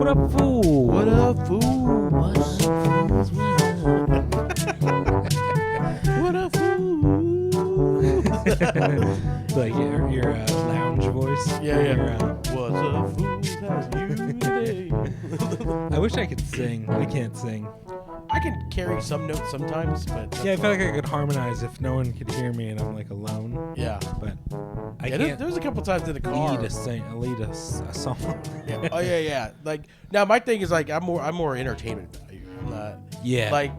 What up, fool? What up, fool? What up, fool? Like your lounge voice. Yeah. What's up, fool? How's you today? I wish I could sing. I can't sing. I can carry some notes sometimes, but Yeah, I feel like I could harmonize if no one could hear me and I'm like alone. yeah. But I Yeah, can't there was a couple times in the car. lead a song. Yeah. Oh yeah. Like now, my thing is like I'm more entertainment value. I'm not. Yeah. Like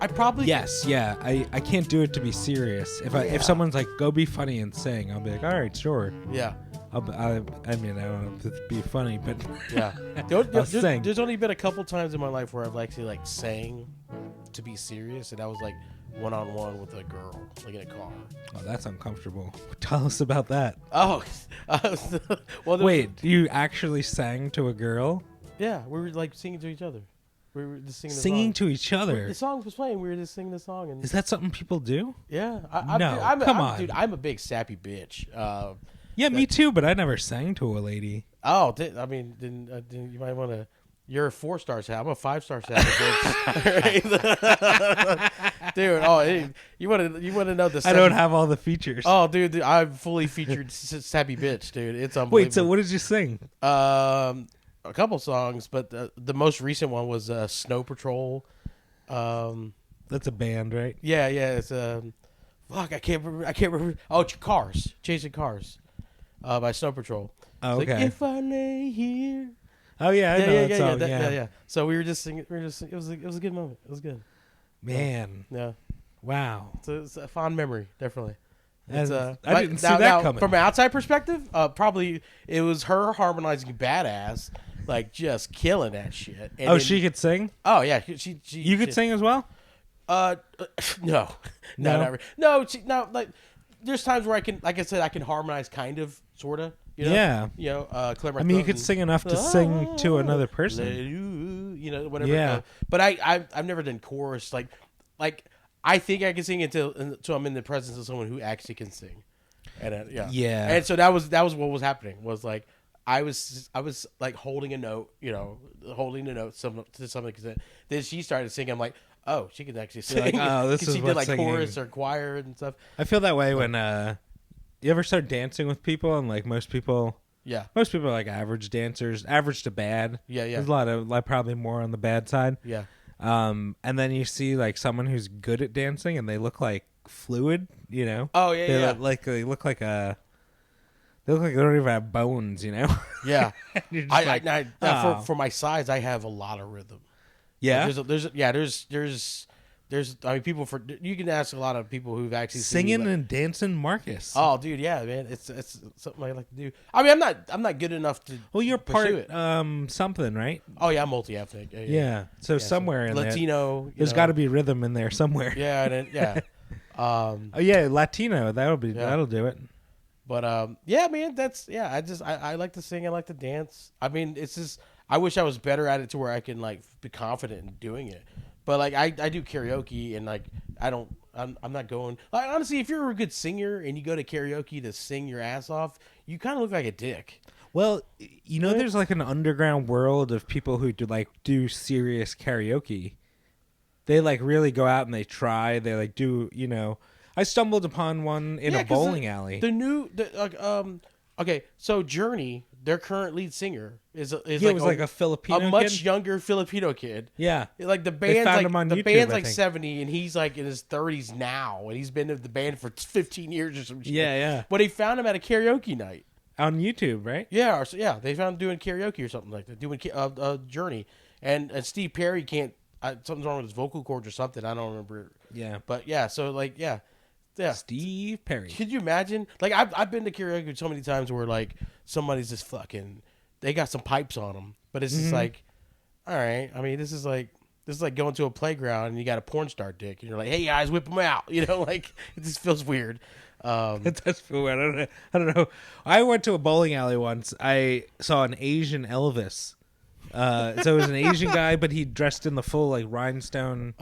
I probably. Yes, yeah. I can't do it to be serious. If someone's like, go be funny and sing, I'll be like, all right, sure. Yeah. I mean, I don't know if it'd be funny, but Yeah. I'll sing. There's only been a couple times in my life where I've actually like sang to be serious, and that was like one-on-one with a girl, like in a car. Oh, that's uncomfortable. Tell us about that. Oh, well. Wait, you actually sang to a girl? Yeah, we were like singing to each other. We were just singing. Singing to to each other? The song was playing. We were just singing the song, and Is that something people do? yeah, Come on. dude. I'm a big sappy bitch. Yeah, me too, but I never sang to a lady. Oh, then you might want to. You're a 4-star sap. I'm a 5-star sappy bitch. Dude, you want to know the? I don't have all the features. Oh, dude, I'm fully featured sappy bitch, dude. It's unbelievable. Wait, so what did you sing? A couple songs, but the most recent one was Snow Patrol. That's a band, right? Yeah, it's fuck, I can't remember. Oh, Chasing Cars, by Snow Patrol. Oh, It's okay. like, if I lay here. Oh yeah, I know that song. Yeah. So we were just singing. It was a good moment. It was good. Man, Yeah, wow. it's a fond memory, definitely. And It's, I didn't see that coming. From an outside perspective, probably it was her harmonizing badass, like just killing that shit. And then, she could sing? Oh yeah, she. You could sing as well? No. No. Like there's times where I can, like I said, I can harmonize, kind of, sort of. You know? Yeah. You know, clear my I mean, you throat could and- sing enough to sing to another person. You know, whatever. Yeah. But I've never done chorus. Like I think I can sing until I'm in the presence of someone who actually can sing. And Yeah. And so that was what was happening. Was like I was like holding a note, to something. Then she started singing. I'm like, oh, she can actually sing. Like, oh, this is she what did like singing. chorus or choir and stuff. I feel that way when you ever start dancing with people and like most people Yeah. are like average dancers, average to bad. Yeah. There's a lot of like probably more on the bad side. Yeah. And then you see like someone who's good at dancing and they look like fluid, you know? Oh yeah. They Yeah. they look like they don't even have bones, you know? Yeah. You're just oh. For my size, I have a lot of rhythm. Yeah. There's I mean, you can ask a lot of people who've actually Singing seen me, and dancing Marcus. oh, dude, yeah, man, it's something I like to do. I mean, I'm not good enough to. Well, you're pursue part it. Something, right? Oh yeah, I'm multi-ethnic. Yeah. So somewhere in there, Latino. there's got to be rhythm in there somewhere. Yeah, and then, yeah. Oh yeah, Latino. That'll do it. But yeah, man, I like to sing. I like to dance. I mean, it's just I wish I was better at it to where I can like be confident in doing it. But like I do karaoke and like I'm not going. Like honestly, if you're a good singer and you go to karaoke to sing your ass off, you kind of look like a dick. Well, you know, there's like an underground world of people who do serious karaoke. They like really go out and they try. They like do, you know. I stumbled upon one in a bowling alley. Okay, so Journey, their current lead singer is like a Filipino much kid? younger Filipino kid. Yeah, Like the They band's found like him on the YouTube, band's I like think. 70 and he's like in his 30s now and he's been in the band for 15 years or some shit. Yeah. But he found him at a karaoke night. On YouTube, right? Yeah, they found him doing karaoke or something like that, doing Journey, and Steve Perry can't. Something's wrong with his vocal cords or something. I don't remember. Yeah, But yeah, so like yeah. Steve Perry. Could you imagine? Like I've been to karaoke so many times where like somebody's just fucking. They got some pipes on them, but it's just like, all right. I mean, this is like going to a playground and you got a porn star dick and you're like, hey guys, whip them out. You know, like it just feels weird. It does feel weird. I don't know. I went to a bowling alley once. I saw an Asian Elvis. So it was an Asian guy, but he dressed in the full like rhinestone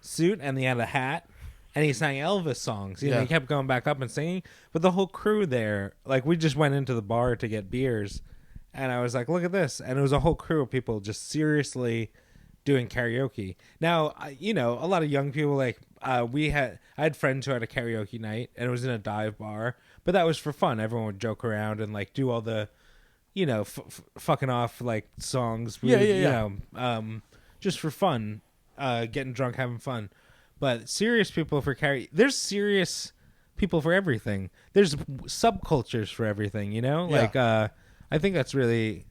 suit, and he had a hat, and he sang Elvis songs. You know, he kept going back up and singing. But the whole crew there, like we just went into the bar to get beers, And I was like, look at this. And it was a whole crew of people just seriously doing karaoke. Now, a lot of young people, like, I had friends who had a karaoke night, and it was in a dive bar, but that was for fun. Everyone would joke around and, like, do all the, fucking off, like, songs. Just for fun, getting drunk, having fun. But serious people for karaoke, there's serious people for everything. There's subcultures for everything, Like, I think that's really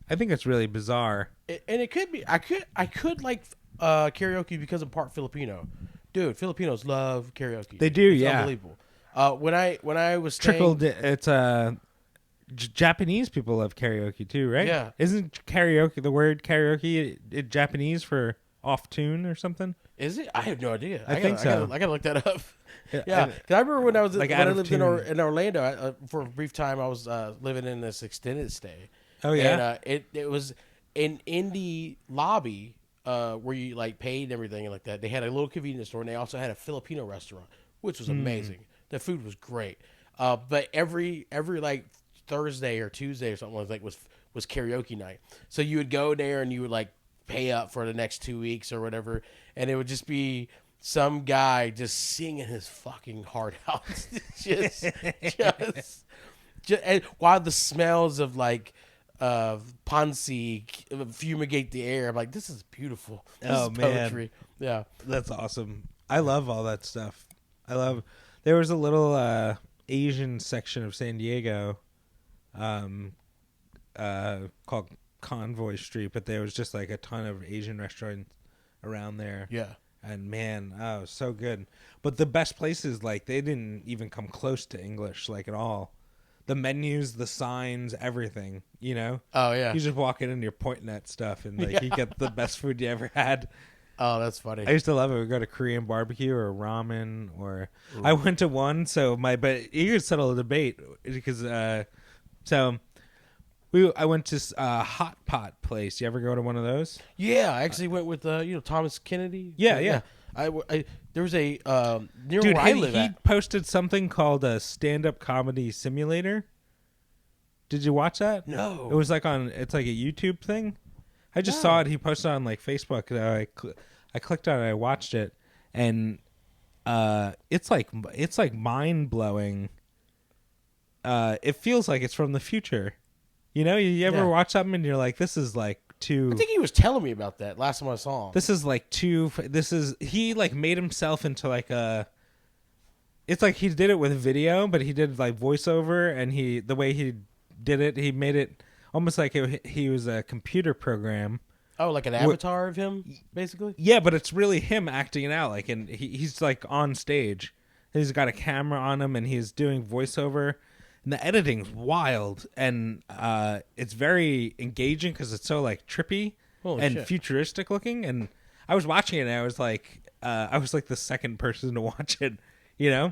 bizarre. And it could be. I could like karaoke because I'm part Filipino. Dude, Filipinos love karaoke. They do, it's yeah. Unbelievable. When I was Trickled. It's Japanese people love karaoke too, right? Yeah. Isn't karaoke the word karaoke Japanese for off tune or something? Is it? I have no idea. I think so. I gotta look that up. Yeah, because I remember when I was when I lived in Orlando for a brief time. I was living in this extended stay. Oh yeah, and it was an indie lobby where you like paid and everything like that. They had a little convenience store, and they also had a Filipino restaurant, which was amazing. The food was great. But every like Thursday or Tuesday or something like was karaoke night. So you would go there and you would like pay up for the next 2 weeks or whatever, and it would just be some guy just singing his fucking heart out, just and while the smells of like Pansy fumigate the air. I'm like, this is beautiful. This is poetry. Man. Yeah, that's awesome. I love all that stuff. There was a little Asian section of San Diego, called Convoy Street, but there was just like a ton of Asian restaurants around there. Yeah. And man, it was so good. But the best places, like, they didn't even come close to English, like, at all. The menus, the signs, everything, Oh, yeah. You just walk in and you're pointing at stuff, and, like, you get the best food you ever had. Oh, that's funny. I used to love it. We'd go to Korean barbecue or ramen, or... Ooh. I went to one, but you could settle a debate, because, I went to a hot pot place. You ever go to one of those? Yeah, I actually went with Thomas Kennedy. Yeah. There was a near Dude, where I live. He posted something called a stand-up comedy simulator. Did you watch that? No. It was like it's like a YouTube thing. I just saw it. He posted it on like Facebook. And I clicked on it. I watched it, and it's like mind blowing. It feels like it's from the future. You ever watch something and you're like, this is like too... I think he was telling me about that last time I saw him. This is like he like made himself into like a... It's like he did it with video, but he did like voiceover, and the way he did it, he made it almost like he was a computer program. Oh, like an avatar of him, basically? Yeah, but it's really him acting it out. Like, and he's like on stage. He's got a camera on him, and he's doing voiceover. And the editing's wild, and it's very engaging because it's so like trippy and futuristic looking. And I was watching it, and I was like the second person to watch it. Yeah,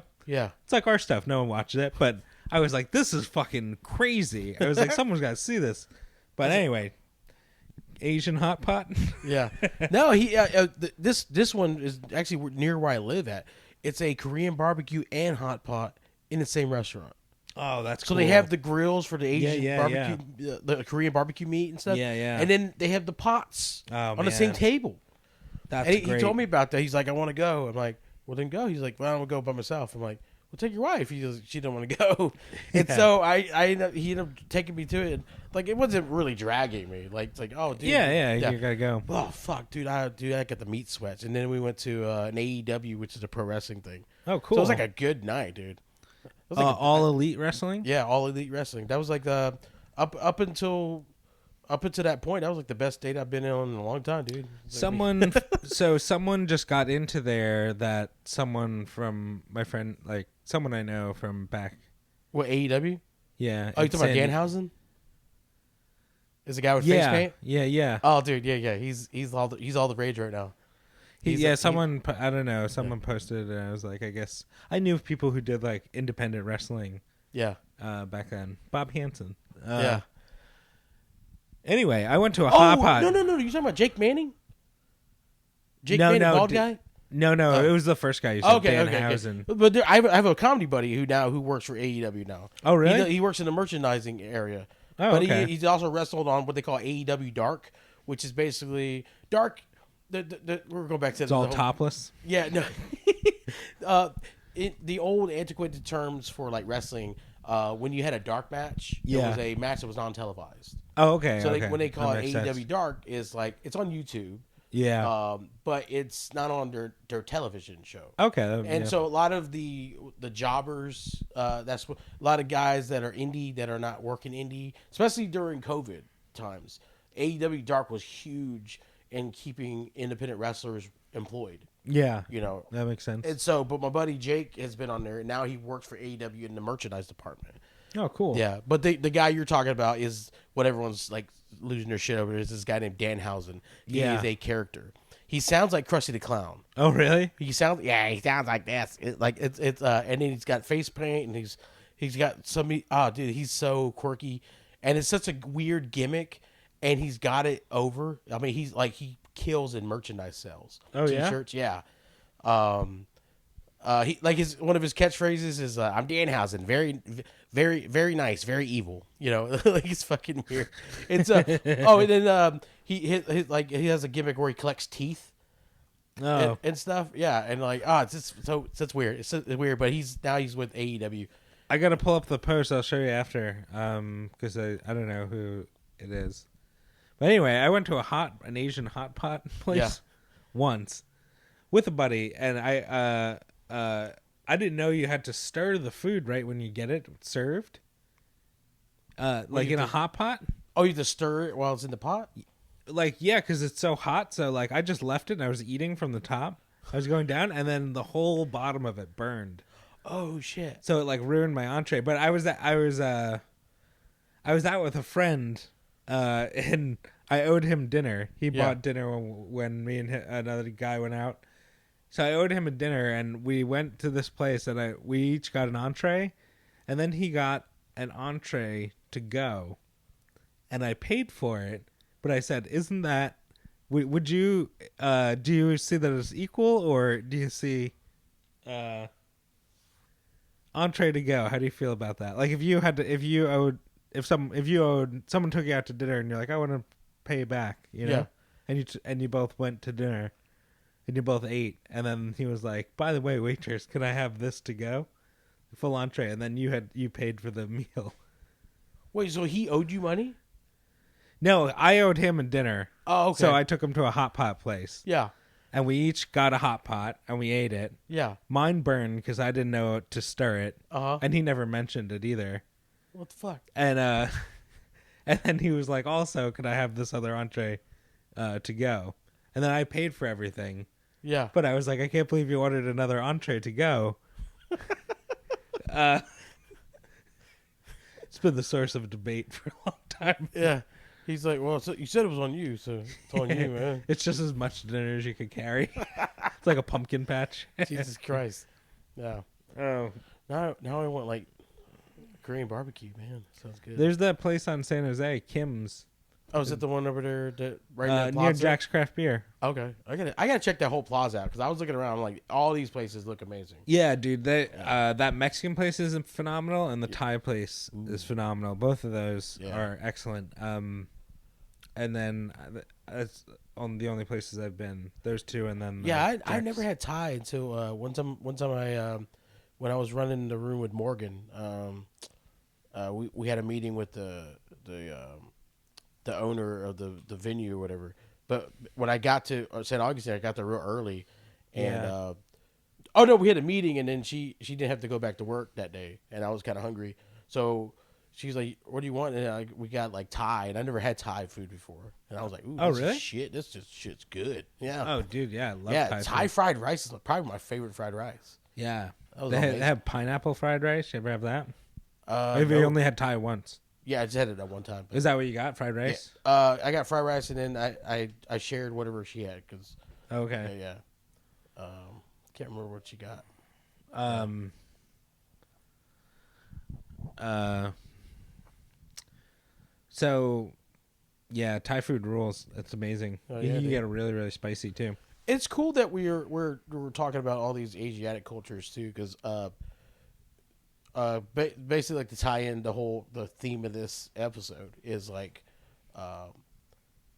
it's like our stuff. No one watched it, but I was like, this is fucking crazy. I was like, someone's got to see this. But anyway, Asian hot pot. Yeah, no, this one is actually near where I live at. It's a Korean barbecue and hot pot in the same restaurant. Oh, that's so cool. they have the grills for the Asian barbecue, the Korean barbecue meat and stuff. Yeah. And then they have the pots on the same table. That's great. He told me about that. He's like, I want to go. I'm like, well, then go. He's like, well, I'm going to go by myself. I'm like, well, take your wife. She don't want to go. And so he ended up taking me to it. Like, it wasn't really dragging me. Like, it's like, oh, dude. Yeah, you got to go. Oh, fuck, dude. I got the meat sweats. And then we went to an AEW, which is a pro wrestling thing. Oh, cool. So it was like a good night, dude. Like all elite wrestling? Yeah, all elite wrestling. That was like the up until that point, that was like the best date I've been on in a long time, dude. Someone just got into there that someone from my friend, like someone I know from back. What, AEW? Yeah. Oh, you talking about Danhausen? Is the guy with face paint? Yeah. Oh, dude, yeah. He's all the rage right now. Someone posted, and I was like, I guess I knew people who did like independent wrestling. Yeah. Back then, Bob Hansen. Yeah. Anyway, I went to a hot pot. No. You talking about Jake Manning? Manning, bald guy? No. It was the first guy you said. Okay. But I have a comedy buddy who works for AEW now. Oh, really? He works in the merchandising area. Oh, but okay. he's also wrestled on what they call AEW Dark, which is basically Dark. We're going back to It's all topless. Yeah, no. The old antiquated terms for like wrestling, when you had a dark match, it was a match that was non-televised. Oh, okay. So okay. when they call it AEW sense. Dark, is like it's on YouTube. Yeah. But it's not on their television show. Okay. And so a lot of the jobbers, that's what a lot of guys that are indie that are not working indie, especially during COVID times. AEW Dark was huge in keeping independent wrestlers employed. Yeah. You know, that makes sense. and so, but my buddy Jake has been on there, and now he works for AEW in the merchandise department. Oh, cool. Yeah, but the guy you're talking about is what everyone's like losing their shit over. Is this guy named Danhausen? He is a character. He sounds like Krusty the Clown. Oh, really? He sounds like this. And then he's got face paint, and he's got some. Oh, dude, he's so quirky, and it's such a weird gimmick, and he's got it over. I mean, he kills in merchandise sales. Oh, yeah? T-shirts, yeah. He one of his catchphrases is "I'm Danhausen, very, very, very nice, very evil." You know, like it's fucking weird. It's and then he has a gimmick where he collects teeth. And stuff, yeah, and like it's just so it's weird. It's weird, but he's with AEW. I gotta pull up the post. I'll show you after, because I don't know who it is. But anyway, I went to an Asian hot pot place once with a buddy, and I didn't know you had to stir the food right when you get it served, like in a hot pot. Oh, you have to stir it while it's in the pot. Like, yeah, because it's so hot. So like, I just left it and I was eating from the top. I was going down, and then the whole bottom of it burned. Oh shit! So it like ruined my entree. But I was out with a friend, and I owed him dinner. He bought dinner when me and another guy went out. So I owed him a dinner, and we went to this place, and we each got an entree, and then he got an entree to go, and I paid for it. But I said, "Isn't that? Would you? Do you see that as equal, or do you see entree to go? How do you feel about that? Like, someone took you out to dinner, and you're like, I want to pay back, you know, and you both went to dinner, and you both ate, and then he was like, by the way, waitress, can I have this to go, full entree, and then you paid for the meal." Wait, so he owed you money? No, I owed him a dinner. Oh, okay. So I took him to a hot pot place. Yeah. And we each got a hot pot, and we ate it. Yeah. Mine burned because I didn't know to stir it. And he never mentioned it either. What the fuck? And and then he was like, also, could I have this other entree to go? And then I paid for everything. Yeah. But I was like, I can't believe you ordered another entree to go. It's been the source of debate for a long time. Yeah. He's like, well, so you said it was on you, so it's on you, man. It's just as much dinner as you could carry. It's like a pumpkin patch. Jesus Christ. Yeah. Oh. Now I want like Korean barbecue, man. Sounds good. There's that place on San Jose, Kim's. Oh, is it the one over there right near Jack's Craft Beer? Okay, I gotta check that whole plaza out because I was looking around. I'm like, all these places look amazing. Yeah, dude. That Mexican place is phenomenal, and the Thai place is phenomenal. Both of those are excellent. And then that's on the only places I've been. Those two, and then I never had Thai until one time I when I was running the room with Morgan, we had a meeting with the owner of the venue or whatever. But when I got to St. Augustine, I got there real early, and we had a meeting, and then she didn't have to go back to work that day, and I was kind of hungry, so she's like, "What do you want?" And we got like Thai, and I never had Thai food before, and I was like, "Ooh, really? Shit's good." Yeah. Oh, dude, yeah, I love Thai fried rice is probably my favorite fried rice. Yeah, they have pineapple fried rice. You ever have that? Maybe you only had Thai once. Yeah, I just had it at one time. Is that what you got? Fried rice? Yeah. I got fried rice, and then I shared whatever she had because. Okay. Yeah. Can't remember what she got. So, yeah, Thai food rules. It's amazing. You get it really, really spicy too. It's cool that we're talking about all these Asiatic cultures too, because basically like to tie in the theme of this episode is like,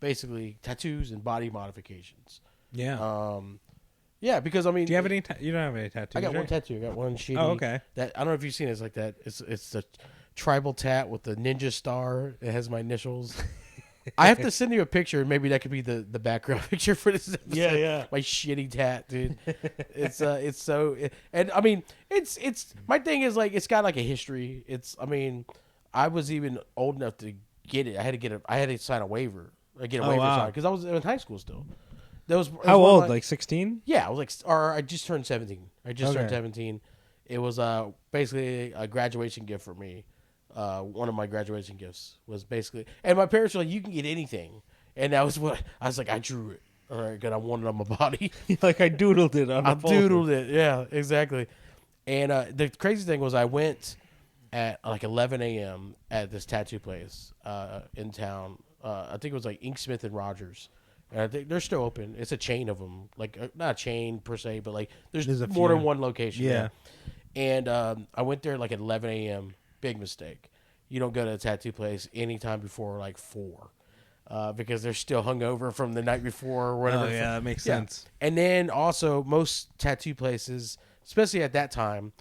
basically tattoos and body modifications. Yeah. Yeah, because I mean, Do you have any? You don't have any tattoos. I got one right? tattoo. I got one shitty. Oh, okay. That I don't know if you've seen it. It's like that. It's the tribal tat with the ninja star. It has my initials. I have to send you a picture. Maybe that could be the background picture for this episode. Yeah. My shitty tat, dude. It's so. And I mean, it's my thing is like it's got like a history. I mean, I was even old enough to get it. I had to sign a waiver. Get a waiver signed because I was in high school still. How old? Like 16? Yeah, I was like, or I just turned 17. I just turned 17. It was basically a graduation gift for me. One of my graduation gifts was basically, and my parents were like, "You can get anything," and that was what I was like. I drew it, all right, because I wanted it on my body. Like I doodled it on. I doodled it, yeah, exactly. And the crazy thing was, I went at like 11 a.m. at this tattoo place in town. I think it was like Inksmith and Rogers. And I think they're still open. It's a chain of them, like not a chain per se, but like there's more than one location. Yeah. And I went there like at 11 a.m. Big mistake. You don't go to a tattoo place anytime before like 4, because they're still hungover from the night before or whatever. Oh yeah, that makes sense. And then also most tattoo places, especially at that time,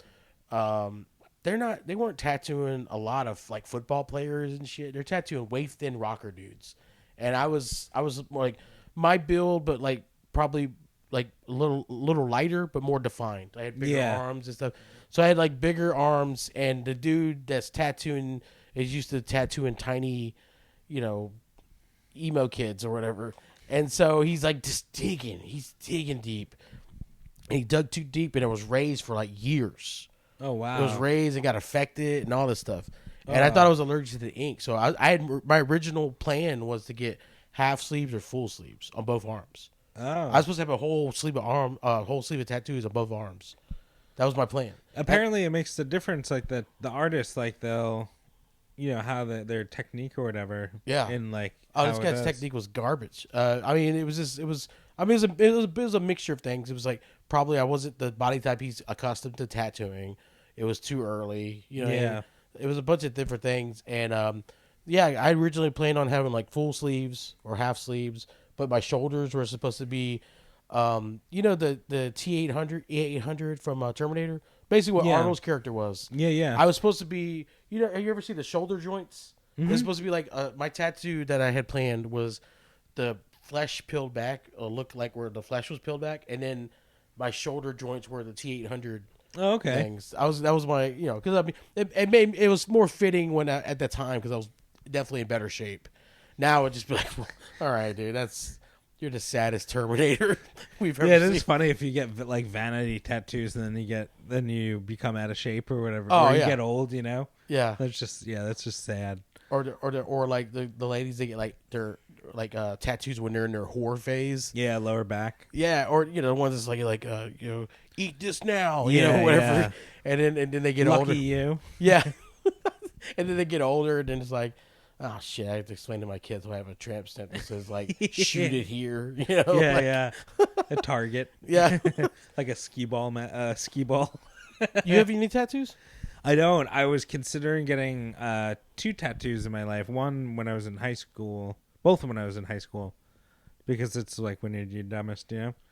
they weren't tattooing a lot of like football players and shit. They're tattooing waif thin rocker dudes, and I was like my build, but like probably like a little lighter, but more defined. I had bigger arms and stuff, so I had like bigger arms. And the dude that's tattooing is used to tattooing tiny, emo kids or whatever. And so he's like just digging. He's digging deep. And he dug too deep, and it was raised for like years. Oh wow! It was raised and got affected and all this stuff. And I thought I was allergic to the ink, so I had my original plan was to get half sleeves or full sleeves on both arms. Oh, I was supposed to have a whole sleeve of tattoos on both arms. That was my plan. Apparently, it makes the difference. Like the artists, like they'll, how their technique or whatever. Yeah. In like, this guy's technique was garbage. I mean, it was a mixture of things. It was like probably I wasn't the body type he's accustomed to tattooing. It was too early. Yeah. It was a bunch of different things, and I originally planned on having like full sleeves or half sleeves, but my shoulders were supposed to be, the T-800 from Terminator, basically what Arnold's character was. Yeah. I was supposed to be, have you ever seen the shoulder joints? Mm-hmm. It was supposed to be like my tattoo that I had planned was the flesh peeled back, or looked like where the flesh was peeled back, and then my shoulder joints were the T-800. Oh, okay. Things. That was my, because I mean, it was more fitting when at the time because I was definitely in better shape. Now it would just be like, well, all right, dude, you're the saddest Terminator we've ever seen. Yeah, it's funny if you get like vanity tattoos and then you become out of shape or whatever. Oh, or you get old, Yeah, that's just sad. Or like the ladies, they get like their tattoos when they're in their whore phase. Yeah, lower back. Yeah, or the ones that's like eat this now, Yeah, whatever. yeah. And then they get Lucky older. you. Yeah. And then they get older, and then it's like, oh shit, I have to explain to my kids why I have a tramp stamp that says like shoot it here, Yeah. A target. Yeah. Like a skee ball. You have any tattoos? I don't. I was considering getting 2 tattoos in my life. One when I was in high school. Both when I was in high school. Because it's like when you're your dumbest,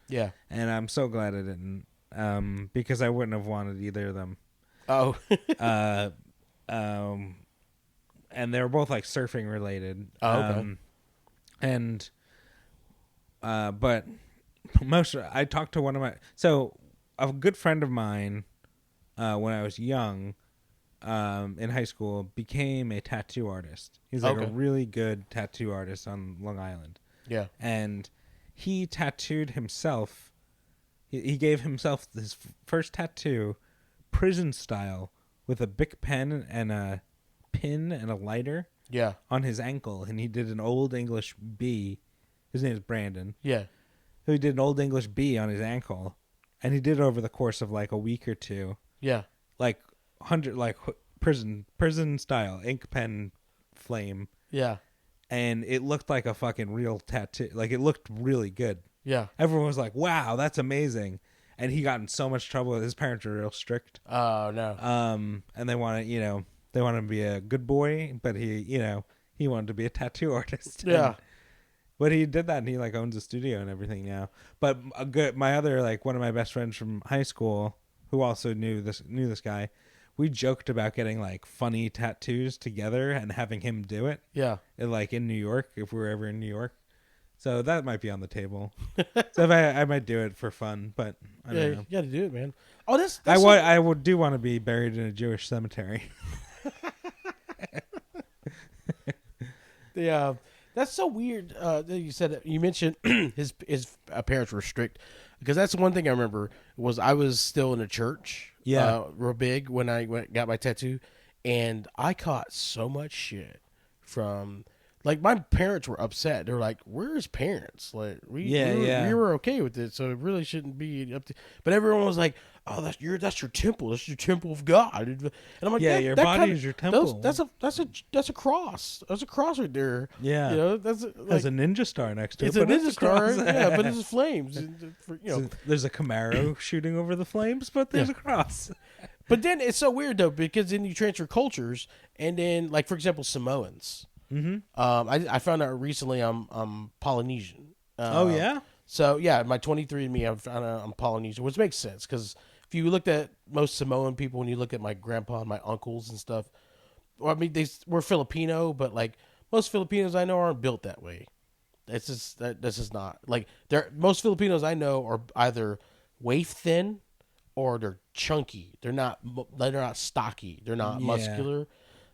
Yeah. And I'm so glad I didn't. Because I wouldn't have wanted either of them. Oh. And they were both like surfing related. Oh, okay. But I talked to a good friend of mine, when I was young, in high school, became a tattoo artist. He's like a really good tattoo artist on Long Island. Yeah. And he tattooed himself. He gave himself his first tattoo, prison style, with a Bic pen and a pin and a lighter. Yeah. On his ankle, and he did an Old English B. His name is Brandon. Yeah. So he did an Old English B on his ankle, and he did it over the course of like a week or two. Yeah. Like prison style ink pen flame. Yeah. And it looked like a fucking real tattoo. Like it looked really good. Yeah. Everyone was like, "Wow, that's amazing." and he got in so much trouble. His parents were real strict. Oh no. And they wanted, they wanted him to be a good boy, but he wanted to be a tattoo artist. Yeah. But he did that, and he like owns a studio and everything now. But my other like one of my best friends from high school, who also knew this guy, we joked about getting like funny tattoos together and having him do it. Yeah. Like in New York, if we were ever in New York. So that might be on the table. So if I might do it for fun, but I don't know. You got to do it, man. Oh, that's I do want to be buried in a Jewish cemetery. That's so weird that you mentioned his parents were strict, because that's one thing I remember was I was still in a church, real big when I got my tattoo, and I caught so much shit from like my parents were upset. They were like, "Where's parents? Like we were okay with it, so it really shouldn't be up to." But everyone was like, "Oh, that's your temple. That's your temple of God." And I'm like, your body is your temple. That's a cross. That's a cross right there. Yeah, that's has a ninja star next to it. It's a ninja star. Yeah, but it's flames. There's a Camaro shooting over the flames, but there's a cross. But then it's so weird though, because then you transfer cultures, and then like for example Samoans. Mm-hmm. I found out recently I'm Polynesian. Oh yeah. So yeah, my 23andMe, I found out I'm Polynesian, which makes sense because if you looked at most Samoan people, when you look at my grandpa and my uncles and stuff, well, I mean we're Filipino, but like most Filipinos I know aren't built that way. It's just this is not like most Filipinos I know are either waif thin or they're chunky. They're not stocky. They're not muscular.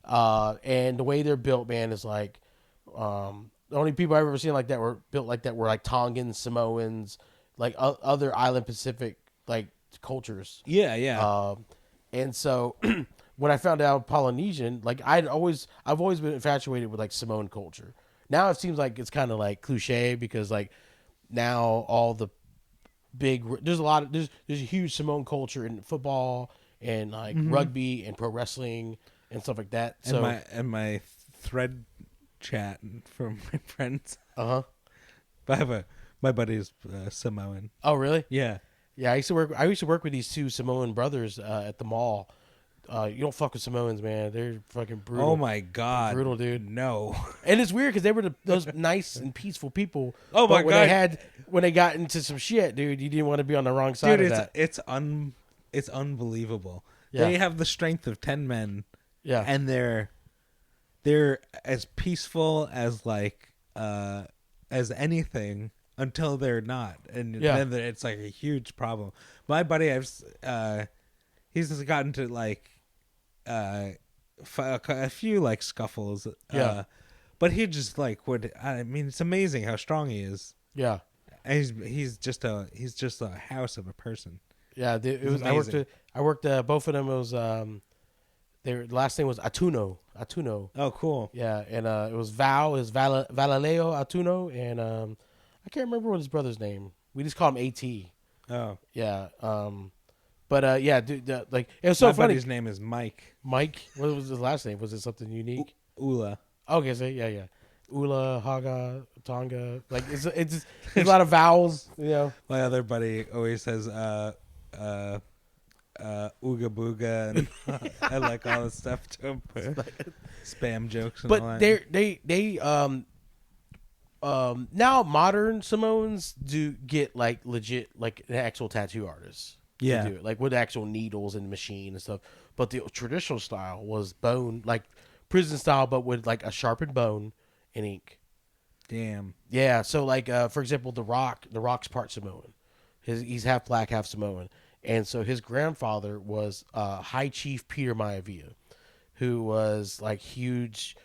And the way they're built, man, is like the only people I've ever seen like that were built like that were like Tongans, Samoans, like other island Pacific like cultures. Yeah. And so when I found out Polynesian, like I've always been infatuated with like Samoan culture. Now it seems like it's kind of like cliche because like now all the there's a huge Samoan culture in football and like rugby and pro wrestling and stuff like that. So and my thread chat from my friends. I have my buddy's Samoan. Oh really? Yeah. Yeah, I used to work with these two Samoan brothers at the mall. You don't fuck with Samoans, man. They're fucking brutal. Oh my god, they're brutal, dude. No. And it's weird because they were those nice and peaceful people. Oh my god. When they got into some shit, dude, you didn't want to be on the wrong side of that. It's unbelievable. Yeah. They have the strength of 10 men. Yeah, and they're as peaceful as like as anything until they're not, and then it's like a huge problem. My buddy, he's just gotten to like a few like scuffles. But he just like it's amazing how strong he is. Yeah, and he's just a house of a person. Yeah, I worked both of them. It was their last name was Atuno. Oh, cool. Yeah, and it was Valaleo Atuno, and I can't remember what his brother's name. We just call him AT. Oh. Yeah. But yeah, dude, like it was so funny. His name is Mike. Mike. What was his last name? Was it something unique? Ula. Okay, so yeah. Ula, Haga, Tonga. Like it's just, a lot of vowels. You know. My other buddy always says Ooga Booga and I like all this stuff to him. Spam jokes and all that. They now modern Samoans do get like legit like an actual tattoo artist. Yeah. Do it, like with actual needles and machine and stuff. But the traditional style was bone, like prison style, but with like a sharpened bone and ink. Damn. Yeah. So like for example, the Rock's part Samoan. He's half black, half Samoan. And so his grandfather was High Chief Peter Maivia, who was like huge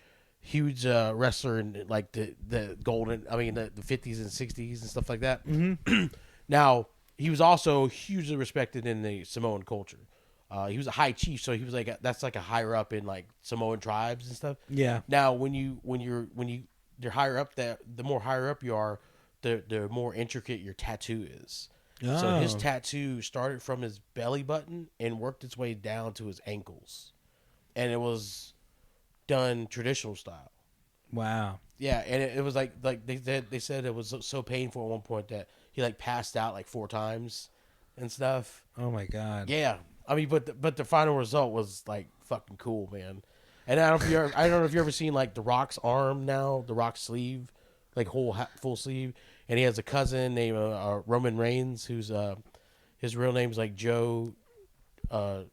wrestler in like the 50s and 60s and stuff like that. Mm-hmm. Now, he was also hugely respected in the Samoan culture. He was a high chief, so he was like that's like a higher up in like Samoan tribes and stuff. Yeah. Now, when you're higher up, the more higher up you are, the more intricate your tattoo is. Oh. So his tattoo started from his belly button and worked its way down to his ankles, and it was done traditional style. Wow. Yeah, and it was like they said it was so painful at one point that he like passed out like 4 times and stuff. Oh my god. Yeah, I mean, but the final result was like fucking cool, man. And I don't know if you ever seen like The Rock's arm now, The Rock's sleeve, like full sleeve, and he has a cousin named Roman Reigns, who's his real name's like Joe. I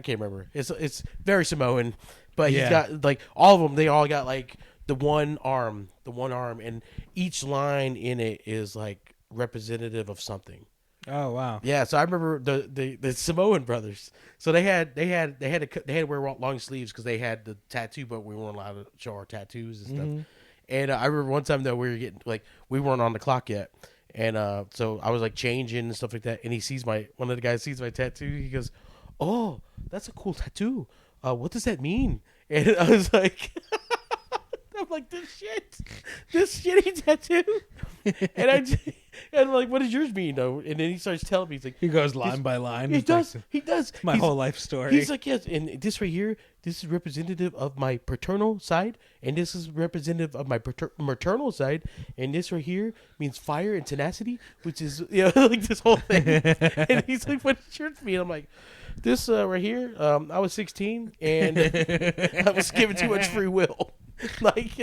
can't remember. It's very Samoan, but he's got like all of them. They all got like the one arm, and each line in it is like representative of something. Oh wow. Yeah, so I remember the Samoan brothers. So they had to wear long sleeves because they had the tattoo, but we weren't allowed to show our tattoos and stuff. And I remember one time though we weren't on the clock yet, and so I was like changing and stuff like that. And one of the guys sees my tattoo. He goes, "Oh, that's a cool tattoo. What does that mean?" And I was like, I'm like, this shitty tattoo. And I'm like, what does yours mean though? And then he starts telling me, he's like, he goes line by line. He does. My whole life story. He's like, yes, and this right here, this is representative of my paternal side, and this is representative of my maternal side, and this right here means fire and tenacity, which is like this whole thing. And he's like, what does yours mean? I'm like, this right here, I was 16 and I was given too much free will. like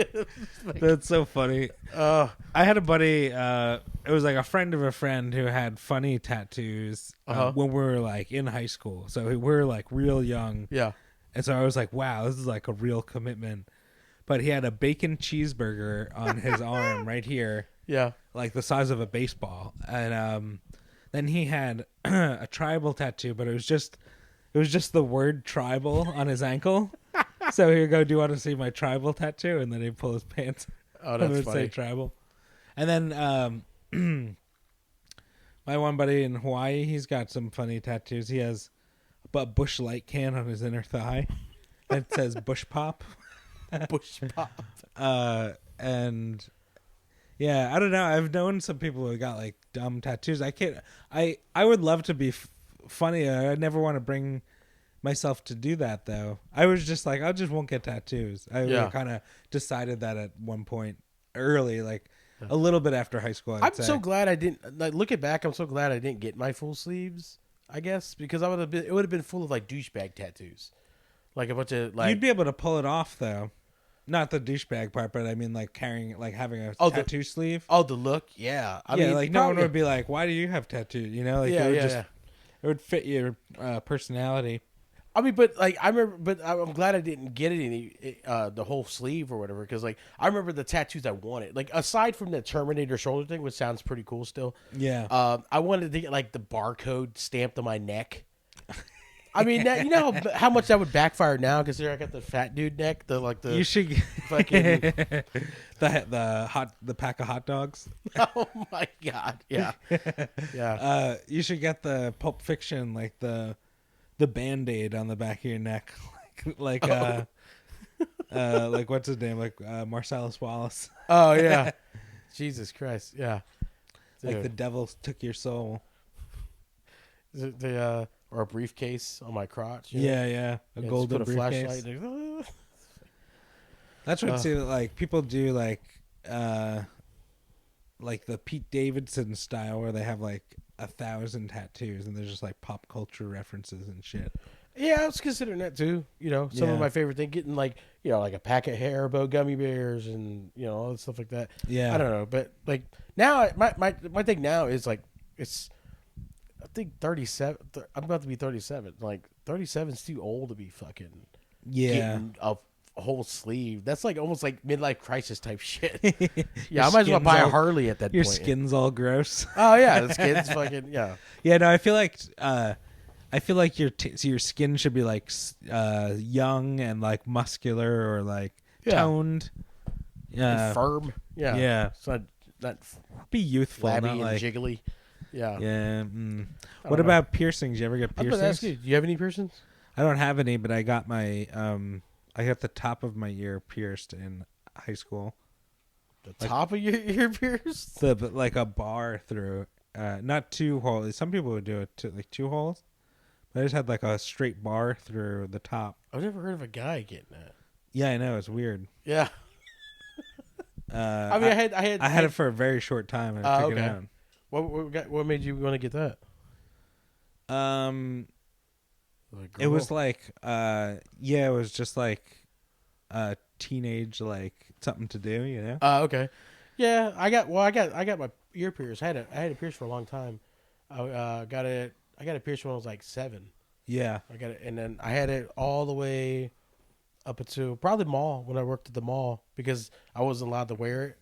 That's so funny. I had a buddy, it was like a friend of a friend who had funny tattoos when we were like in high school. So we were like real young. Yeah. And so I was like, wow, this is like a real commitment. But he had a bacon cheeseburger on his arm right here. Yeah. Like the size of a baseball. And then he had a tribal tattoo, but it was just the word tribal on his ankle. So he would go, "Do you want to see my tribal tattoo?" And then he'd pull his pants. Oh, that's and it would funny. say tribal. And then my one buddy in Hawaii, he's got some funny tattoos. He has a Bush Light can on his inner thigh. It says Bush Pop. Bush Pop. And yeah, I don't know. I've known some people who got like dumb tattoos. I would love to be funny. I never want to bring myself to do that though. I was just like, I just won't get tattoos. I kind of decided that at one point early, like a little bit after high school. I'm so glad I didn't. Like, looking back, I'm so glad I didn't get my full sleeves. I guess because it would have been full of like douchebag tattoos, like a bunch of like. You'd be able to pull it off though, not the douchebag part, but I mean like having a tattoo sleeve. Oh, the look, yeah. I mean, like no one would be like, "Why do you have tattoos?" You know, like it would fit your personality. I mean, but like I remember, but I'm glad I didn't get it the whole sleeve or whatever, because like I remember the tattoos I wanted. Like aside from the Terminator shoulder thing, which sounds pretty cool still. Yeah. I wanted to get like the barcode stamped on my neck. I mean, you know how much that would backfire now, considering I got the fat dude neck. You should fucking the pack of hot dogs. Oh my god! Yeah, yeah. You should get the Pulp Fiction, like the Band-Aid on the back of your neck, like what's his name, like Marcellus Wallace. Oh yeah, Jesus Christ, yeah. Dude. Like the devil took your soul. Or a briefcase on my crotch. Yeah, a golden put a briefcase. Flashlight. That's what like people do, like the Pete Davidson style, where they have like 1,000 tattoos and they're just like pop culture references and shit. Yeah, I was considering that too. You know, some of my favorite thing, getting like, you know, like a pack of Haribo gummy bears and, you know, all that stuff like that. Yeah, I don't know, but like now my thing now is like I think 37. I'm about to be 37. Like 37 is too old to be fucking getting a whole sleeve. That's like almost like midlife crisis type shit. Yeah, I might as well buy a Harley at that point. Your skin's all gross. Oh yeah, the skin's fucking yeah. Yeah, no, I feel like your skin should be like young and like muscular or like toned. Yeah, and firm. Yeah, yeah. So not be youthful, flabby not and like jiggly. Yeah. Yeah. What about piercings? You ever get I was piercings? gonna ask you, do you have any piercings? I don't have any, but I got my I got the top of my ear pierced in high school. The top of your ear pierced? Like a bar through, not 2 holes. Some people would do it to like 2 holes, but I just had like a straight bar through the top. I've never heard of a guy getting that. Yeah, I know, it's weird. Yeah. I mean, I had it for a very short time and I took it out. What made you want to get that? It was like, it was just like teenage, like something to do, you know? Okay. Yeah, I got my ear pierced. I had it pierced for a long time. I got it pierced when I was like 7. Yeah. I got it, and then I had it all the way up until probably the mall when I worked at the mall because I wasn't allowed to wear it.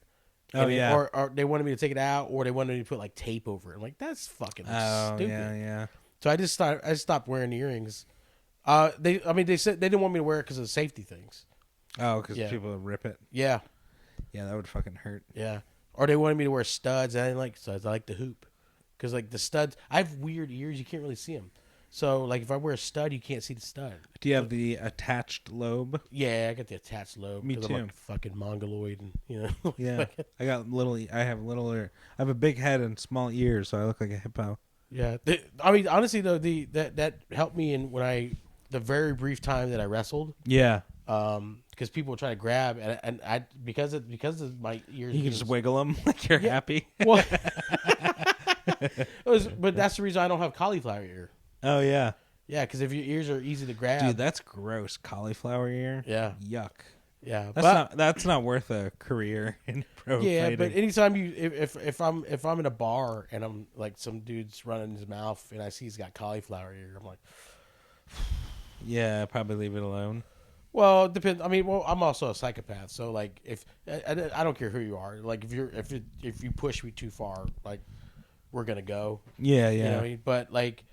Or they wanted me to take it out, or they wanted me to put like tape over it. I'm like, that's fucking stupid. Yeah. So I just stopped wearing earrings. They said they didn't want me to wear it because of the safety things. Oh, because people would rip it. Yeah. Yeah, that would fucking hurt. Yeah. Or they wanted me to wear studs. I didn't like studs. I like the hoop. Because, like, the studs, I have weird ears. You can't really see them. So, like, if I wear a stud, you can't see the stud. Do you have the attached lobe? Yeah, I got the attached lobe. Me too. I'm like a fucking mongoloid. And, you know. Yeah. I have a big head and small ears, so I look like a hippo. Yeah. Honestly, though, that helped me in the very brief time that I wrestled. Yeah. Because people would try to grab, and I because of my ears. You can just wiggle them like you're happy. Well, but that's the reason I don't have cauliflower ear. Oh yeah, yeah. Because if your ears are easy to grab, dude, that's gross. Cauliflower ear. Yeah. Yuck. Yeah, that's not worth a career in pro fighting. But anytime if I'm in a bar and I'm like some dude's running his mouth and I see he's got cauliflower ear, I'm like, yeah, probably leave it alone. Well, it depends. I mean, I'm also a psychopath, so like, if I don't care who you are, like if you push me too far, like we're gonna go. Yeah. You know what I mean? But like,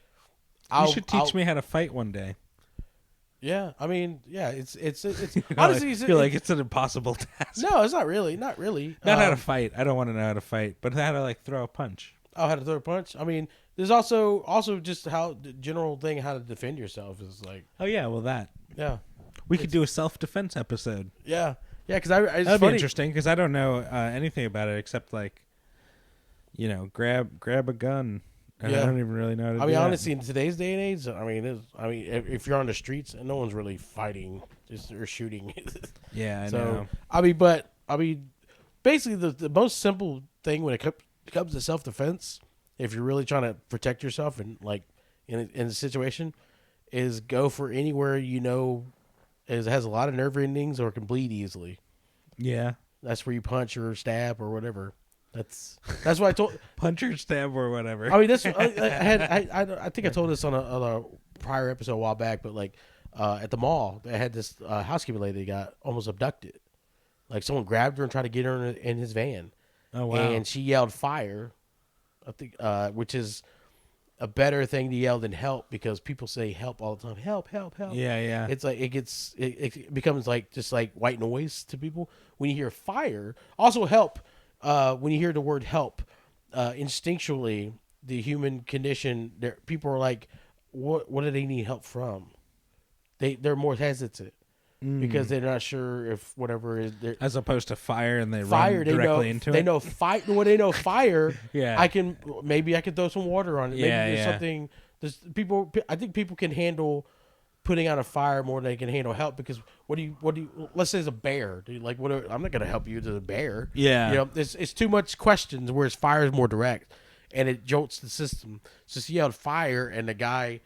you should teach me how to fight one day. Yeah, I mean, yeah, it's honestly, I feel like it's an impossible task. No, it's not really, not how to fight. I don't want to know how to fight, but how to like throw a punch. Oh, how to throw a punch? I mean, there's also just how the general thing how to defend yourself is like. Oh yeah, well that. Yeah. We could do a self-defense episode. Yeah, because that'd be interesting because I don't know anything about it except like, you know, grab a gun. And I don't even really know how to do honestly, in today's day and age, if you're on the streets, no one's really fighting, or shooting. Yeah, I know. Basically, the most simple thing when it comes to self-defense, if you're really trying to protect yourself and like in a situation, is go for anywhere you know. It has a lot of nerve endings or can bleed easily. Yeah, that's where you punch or stab or whatever. That's what I told punch or stab or whatever. I mean, I think I told this on a prior episode a while back, but like at the mall, they had this housekeeping lady that got almost abducted. Like someone grabbed her and tried to get her in his van. Oh wow! And she yelled fire. I think which is a better thing to yell than help because people say help all the time. Help, help, help. Yeah. It's like it becomes like just like white noise to people when you hear fire. Also help. When you hear the word help, instinctually, the human condition, people are like, what do they need help from? They're more hesitant because they're not sure if whatever is there. As opposed to fire, and they run directly into it. They know they know fire. Yeah. I can throw some water on it. Maybe there's something. I think people can handle putting out a fire more than they can handle help because what do you let's say it's a bear. I'm not going to help you to the bear. Yeah. You know, it's too much questions, whereas fire is more direct and it jolts the system. So he yelled fire and the guy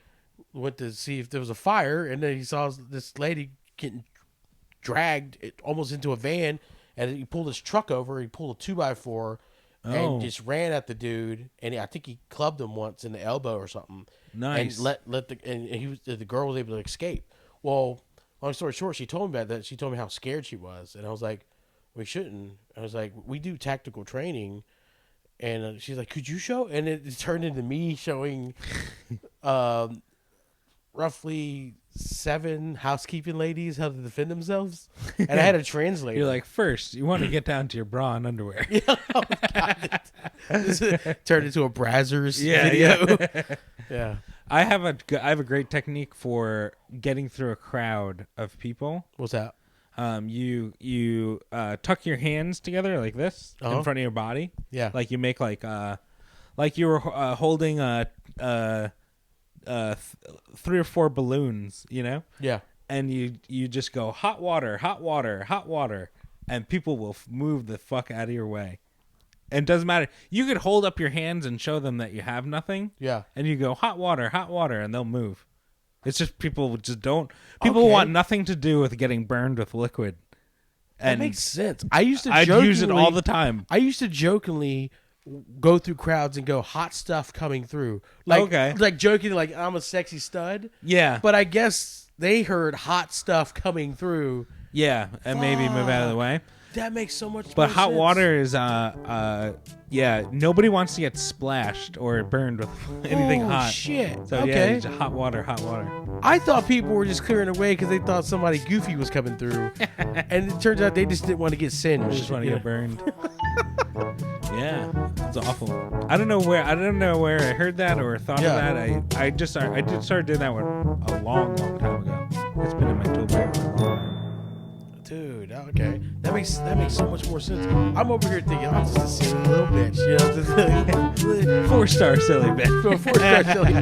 went to see if there was a fire and then he saw this lady getting dragged almost into a van and he pulled his truck over. He pulled a 2x4 and just ran at the dude and I think he clubbed him once in the elbow or something. Nice. And the girl was able to escape. Well, long story short, she told me about that. She told me how scared she was, and I was like, "We shouldn't." I was like, "We do tactical training," and she's like, "Could you show?" And it turned into me showing, roughly 7 housekeeping ladies how to defend themselves, and I had a translator. You're like, first, you want to get down to your bra and underwear. Oh, God. This turned into a Brazzers video. Yeah. I have a great technique for getting through a crowd of people. What's that? You tuck your hands together like this in front of your body. Yeah. Like you make like you were holding 3 or 4 balloons, you know? Yeah. And you just go hot water, hot water, hot water, and people will move the fuck out of your way. And it doesn't matter. You could hold up your hands and show them that you have nothing. Yeah. And you go, hot water, and they'll move. It's just people just don't. People want nothing to do with getting burned with liquid. And that makes sense. I'd use it all the time. I used to jokingly go through crowds and go, hot stuff coming through. Like joking, like I'm a sexy stud. Yeah. But I guess they heard hot stuff coming through. Yeah, and maybe move out of the way. That makes so much But more hot sense. water is, nobody wants to get splashed or burned with anything hot. Shit. So, okay. it's hot water. I thought people were just clearing away because they thought somebody goofy was coming through. And it turns out they just didn't want to get singed. They just want to get burned. Yeah, it's awful. I don't know where I heard that or thought of that. I did start doing that one a long time ago. It's been in my tool bag. Dude, okay. That makes so much more sense. I'm over here thinking, I'm just a silly little bitch. You know, 4-star silly bitch. 4-star silly.